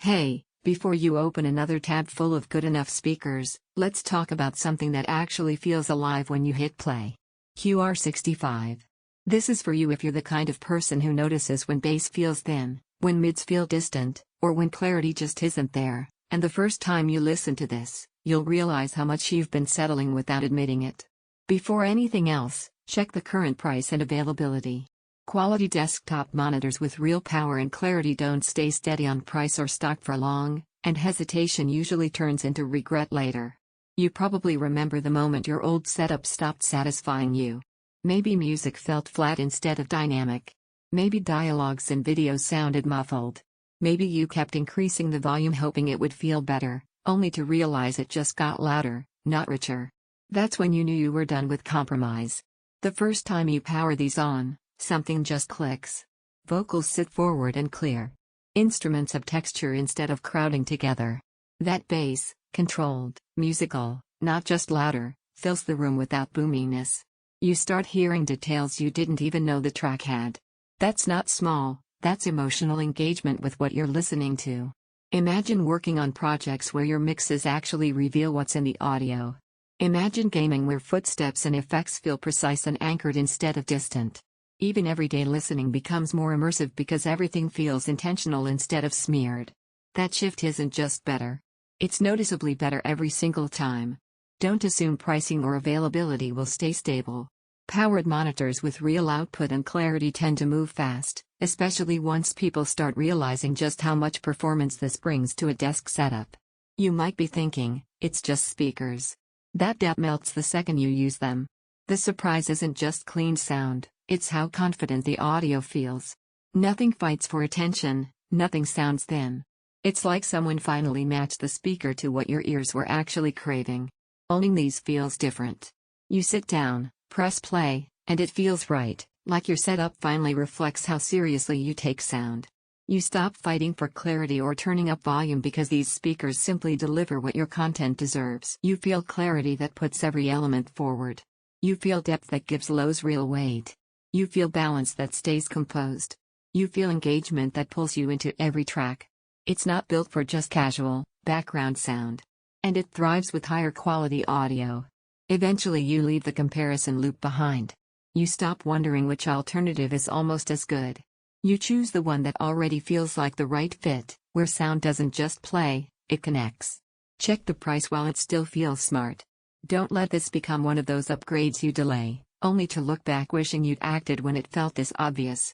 Hey, before you open another tab full of good enough speakers, let's talk about something that actually feels alive when you hit play. QR65. This is for you if you're the kind of person who notices when bass feels thin, when mids feel distant, or when clarity just isn't there, and the first time you listen to this, you'll realize how much you've been settling without admitting it. Before anything else, check the current price and availability. Quality desktop monitors with real power and clarity don't stay steady on price or stock for long, and hesitation usually turns into regret later. You probably remember the moment your old setup stopped satisfying you. Maybe music felt flat instead of dynamic. Maybe dialogues and videos sounded muffled. Maybe you kept increasing the volume hoping it would feel better, only to realize it just got louder, not richer. That's when you knew you were done with compromise. The first time you power these on, something just clicks. Vocals sit forward and clear. Instruments have texture instead of crowding together. That bass, controlled, musical, not just louder, fills the room without boominess. You start hearing details you didn't even know the track had. That's not small, that's emotional engagement with what you're listening to. Imagine working on projects where your mixes actually reveal what's in the audio. Imagine gaming where footsteps and effects feel precise and anchored instead of distant. Even everyday listening becomes more immersive because everything feels intentional instead of smeared. That shift isn't just better. It's noticeably better every single time. Don't assume pricing or availability will stay stable. Powered monitors with real output and clarity tend to move fast, especially once people start realizing just how much performance this brings to a desk setup. You might be thinking, it's just speakers. That doubt melts the second you use them. The surprise isn't just clean sound, it's how confident the audio feels. Nothing fights for attention, nothing sounds thin. It's like someone finally matched the speaker to what your ears were actually craving. Owning these feels different. You sit down, press play, and it feels right, like your setup finally reflects how seriously you take sound. You stop fighting for clarity or turning up volume because these speakers simply deliver what your content deserves. You feel clarity that puts every element forward. You feel depth that gives lows real weight. You feel balance that stays composed. You feel engagement that pulls you into every track. It's not built for just casual, background sound. And it thrives with higher quality audio. Eventually you leave the comparison loop behind. You stop wondering which alternative is almost as good. You choose the one that already feels like the right fit, where sound doesn't just play, it connects. Check the price while it still feels smart. Don't let this become one of those upgrades you delay, only to look back wishing you'd acted when it felt this obvious.